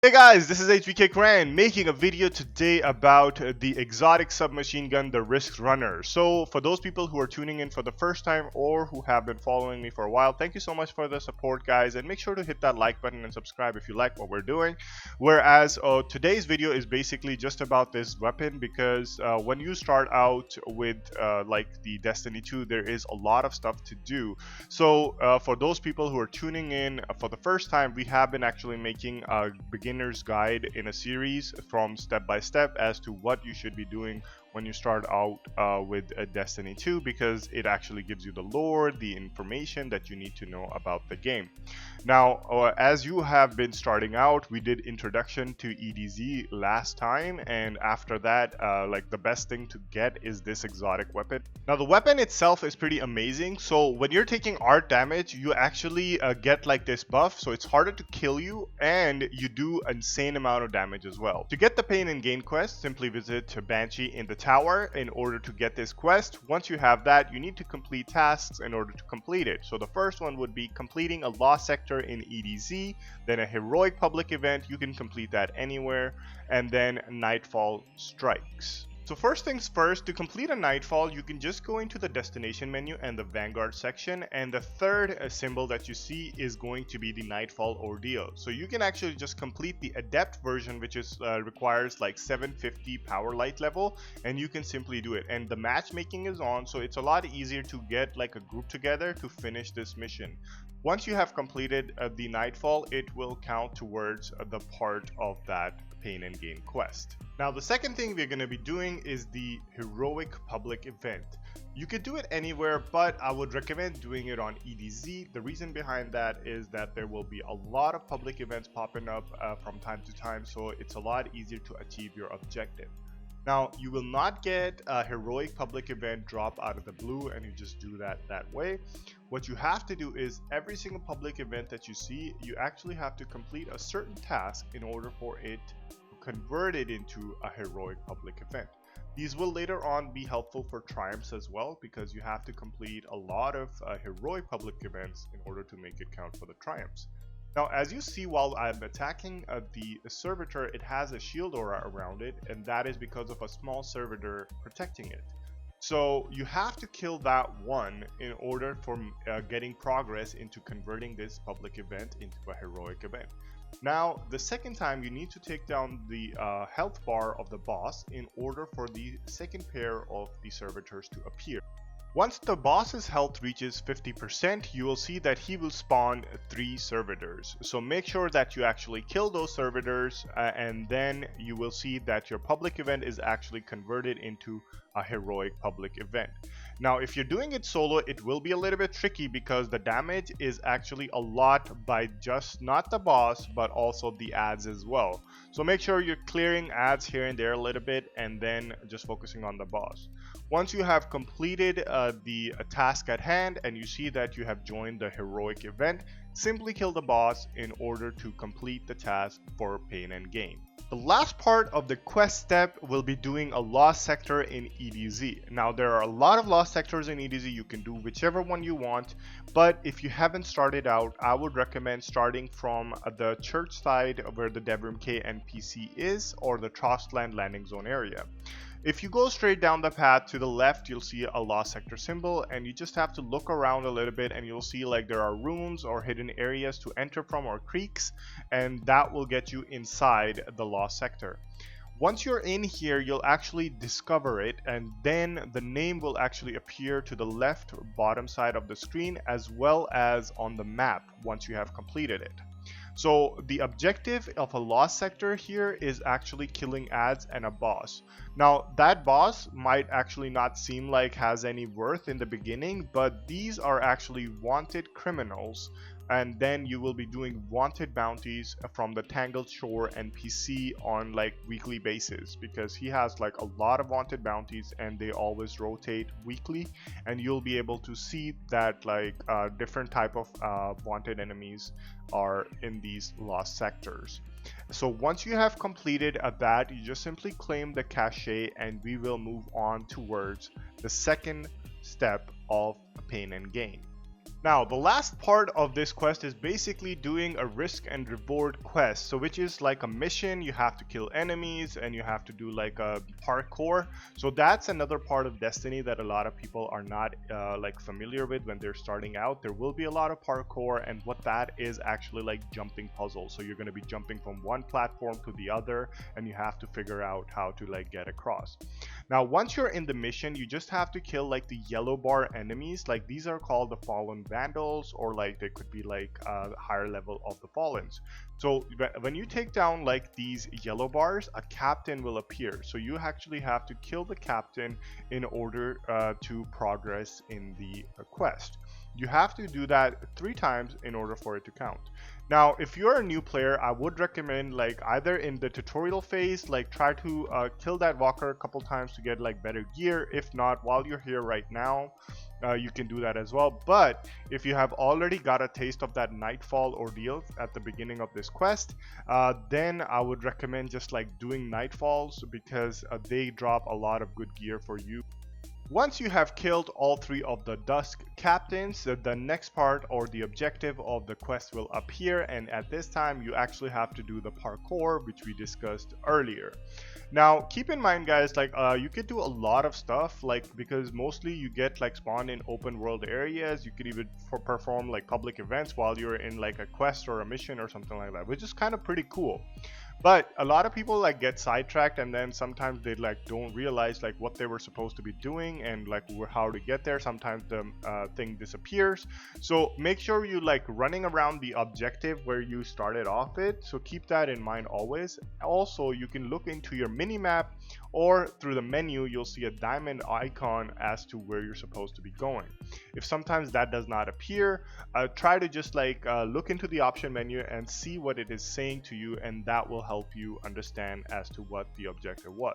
Hey guys, this is HVK Cran making a video today about the exotic submachine gun, the Risk Runner. So, for those people who are tuning in for the first time or who have been following me for a while, thank you so much for the support, guys, and make sure to hit that like button and subscribe if you like what we're doing. Whereas today's video is basically just about this weapon because when you start out with like the Destiny 2, there is a lot of stuff to do. So, for those people who are tuning in for the first time, we have been actually making a beginner's guide in a series from step by step as to what you should be doing when you start out with Destiny 2, because it actually gives you the lore, the information that you need to know about the game. Now, as you have been starting out, we did introduction to EDZ last time, and after that, like the best thing to get is this exotic weapon. Now, the weapon itself is pretty amazing. So when you're taking art damage, you actually get like this buff, so it's harder to kill you, and you do an insane amount of damage as well. To get the Pain and Gain quest, simply visit Banshee in the tower in order to get this quest. Once you have that, you need to complete tasks in order to complete it. So the first one would be completing a Lost Sector in EDZ, then a Heroic Public event. You can complete that anywhere, and then Nightfall Strikes. So first things first, to complete a Nightfall, you can just go into the destination menu and the Vanguard section, and the third symbol that you see is going to be the Nightfall Ordeal. So you can actually just complete the Adept version, which is requires like 750 power light level, and you can simply do it. And the matchmaking is on, so it's a lot easier to get like a group together to finish this mission. Once you have completed the Nightfall, it will count towards the part of that Pain and Gain quest. Now, the second thing we're going to be doing is the Heroic Public event. You could do it anywhere, but I would recommend doing it on EDZ. The reason behind that is that there will be a lot of public events popping up from time to time, so it's a lot easier to achieve your objective. Now, you will not get a Heroic Public event drop out of the blue and you just do that way. What you have to do is every single public event that you see, you actually have to complete a certain task in order for it to convert it into a Heroic Public event. These will later on be helpful for triumphs as well, because you have to complete a lot of Heroic Public events in order to make it count for the triumphs. Now, as you see, while I'm attacking the servitor, it has a shield aura around it, and that is because of a small servitor protecting it. So you have to kill that one in order for getting progress into converting this public event into a heroic event. Now, the second time, you need to take down the health bar of the boss in order for the second pair of the servitors to appear. Once the boss's health reaches 50%, you will see that he will spawn 3 servitors. So make sure that you actually kill those servitors, and then you will see that your public event is actually converted into a heroic public event. Now, if you're doing it solo, it will be a little bit tricky because the damage is actually a lot by just not the boss, but also the ads as well. So make sure you're clearing ads here and there a little bit, and then just focusing on the boss. Once you have completed the task at hand and you see that you have joined the heroic event, simply kill the boss in order to complete the task for Pain and Gain. The last part of the quest step will be doing a Lost Sector in EDZ. Now, there are a lot of Lost Sectors in EDZ. You can do whichever one you want, but if you haven't started out, I would recommend starting from the church side where the Devrim K NPC is, or the Trostland landing zone area. If you go straight down the path to the left, you'll see a Lost Sector symbol, and you just have to look around a little bit and you'll see like there are rooms or hidden areas to enter from, or creeks, and that will get you inside the Lost Sector. Once you're in here, you'll actually discover it, and then the name will actually appear to the left bottom side of the screen as well as on the map once you have completed it. So the objective of a Lost Sector here is actually killing ads and a boss. Now, that boss might actually not seem like has any worth in the beginning, but these are actually wanted criminals, and then you will be doing wanted bounties from the Tangled Shore NPC on like weekly basis, because he has like a lot of wanted bounties and they always rotate weekly, and you'll be able to see that like different type of wanted enemies are in these Lost Sectors. So once you have completed that, you just simply claim the cachet, and we will move on towards the second step of Pain and Gain. Now, the last part of this quest is basically doing a risk and reward quest. So which is like a mission, you have to kill enemies and you have to do like a parkour. So that's another part of Destiny that a lot of people are not like familiar with when they're starting out. There will be a lot of parkour, and what that is actually like jumping puzzles. So you're going to be jumping from one platform to the other, and you have to figure out how to like get across. Now, once you're in the mission, you just have to kill like the yellow bar enemies. Like these are called the Fallen Vandals, or like they could be like a higher level of the Fallens. So when you take down like these yellow bars, a captain will appear. So you actually have to kill the captain in order to progress in the quest. You have to do that 3 times in order for it to count. Now, if you're a new player, I would recommend like either in the tutorial phase, like try to kill that walker a couple times to get like better gear. If not, while you're here right now, you can do that as well. But if you have already got a taste of that Nightfall ordeal at the beginning of this quest, then I would recommend just like doing Nightfalls, because they drop a lot of good gear for you. Once you have killed all 3 of the Dusk captains, the next part or the objective of the quest will appear, and at this time you actually have to do the parkour, which we discussed earlier. Now keep in mind guys, like you could do a lot of stuff, like because mostly you get like spawned in open world areas. You could even perform like public events while you're in like a quest or a mission or something like that, which is kind of pretty cool. But a lot of people like get sidetracked, and then sometimes they like don't realize like what they were supposed to be doing and like how to get there. Sometimes the thing disappears. So make sure you like running around the objective where you started off it. So keep that in mind always. Also, you can look into your mini map, or through the menu you'll see a diamond icon as to where you're supposed to be going. If sometimes that does not appear, try to just like look into the option menu and see what it is saying to you, and that will help you understand as to what the objective was.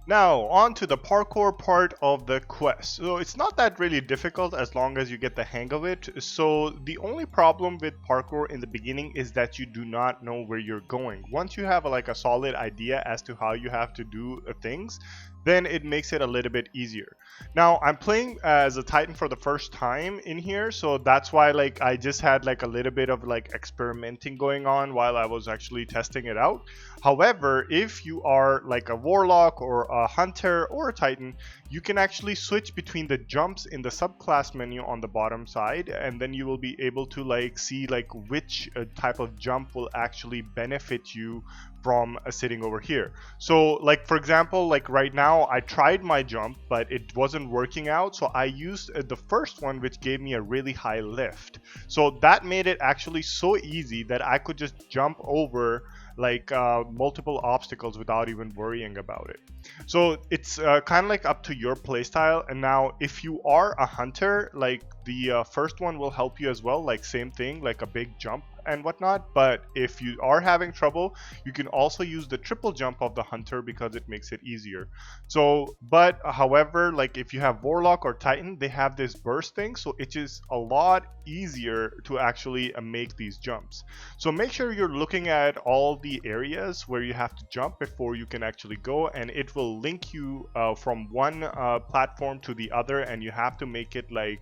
Now, on to the parkour part of the quest. So it's not that really difficult as long as you get the hang of it. So the only problem with parkour in the beginning is that you do not know where you're going. Once you have like a solid idea as to how you have to do things, then it makes it a little bit easier. Now I'm playing as a Titan for the first time in here, so that's why like I just had like a little bit of like experimenting going on while I was actually testing it out. However, if you are like a Warlock or a Hunter or a Titan, you can actually switch between the jumps in the subclass menu on the bottom side, and then you will be able to like see like which type of jump will actually benefit you from sitting over here. So like for example, like right now I tried my jump but it wasn't working out, so I used the first one, which gave me a really high lift. So that made it actually so easy that I could just jump over like multiple obstacles without even worrying about it. So it's kind of like up to your playstyle. And now if you are a hunter, like the first one will help you as well, like same thing, like a big jump and whatnot. But if you are having trouble, you can also use the triple jump of the hunter because it makes it easier. So but however, like if you have Warlock or Titan, they have this burst thing, so it is a lot easier to actually make these jumps. So make sure you're looking at all the areas where you have to jump before you can actually go, and it will link you from one platform to the other, and you have to make it like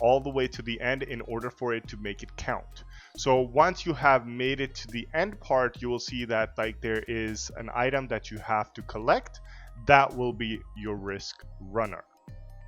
all the way to the end in order for it to make it count. So once you have made it to the end part, you will see that like there is an item that you have to collect. That will be your risk runner.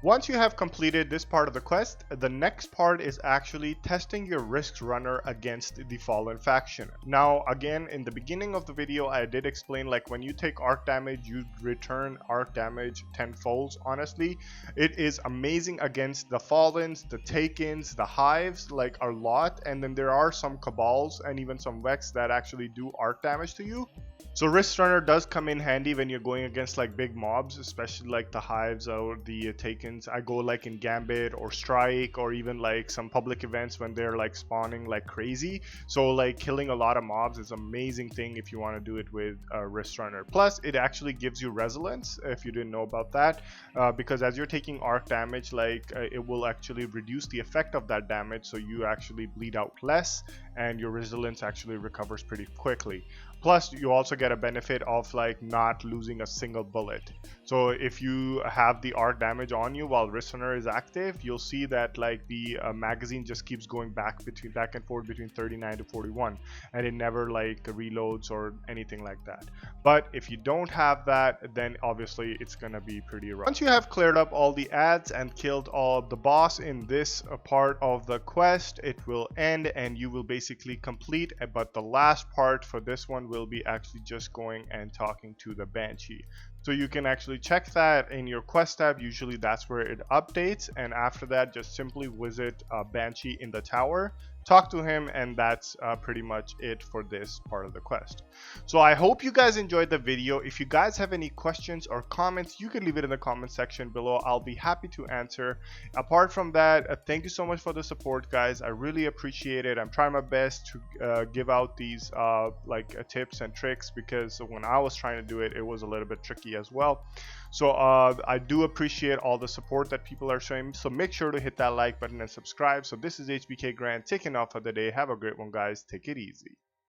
Once you have completed this part of the quest, the next part is actually testing your risk runner against the Fallen faction. Now again, in the beginning of the video I did explain like when you take arc damage, you return arc damage tenfold. Honestly, it is amazing against the Fallens, the Takens, the Hives, like a lot. And then there are some Cabals and even some Vex that actually do arc damage to you. So Risk Runner does come in handy when you're going against like big mobs, especially like the Hives or the Takens. I go like in Gambit or Strike, or even like some public events when they're like spawning like crazy. So like killing a lot of mobs is an amazing thing if you want to do it with Risk Runner. Plus it actually gives you resilience, if you didn't know about that, because as you're taking arc damage, like it will actually reduce the effect of that damage, so you actually bleed out less and your resilience actually recovers pretty quickly. Plus you also get a benefit of like not losing a single bullet. So if you have the arc damage on you while Risk Runner is active, you'll see that like the magazine just keeps going back and forth between 39 to 41, and it never like reloads or anything like that. But if you don't have that, then obviously it's gonna be pretty rough. Once you have cleared up all the ads and killed all of the boss in this part of the quest, it will end and you will basically complete. But the last part for this one will be actually just going and talking to the Banshee. So you can actually check that in your quest tab. Usually that's where it updates, and after that just simply visit Banshee in the tower, talk to him, and that's pretty much it for this part of the quest. So I hope you guys enjoyed the video. If you guys have any questions or comments, you can leave it in the comment section below. I'll be happy to answer. Apart from that, thank you so much for the support, guys. I really appreciate it. I'm trying my best to give out these tips and tricks, because when I was trying to do it, it was a little bit tricky as well. So I do appreciate all the support that people are showing, so make sure to hit that like button and subscribe. So this is HBK Grant taking off for the day. Have a great one, guys. Take it easy.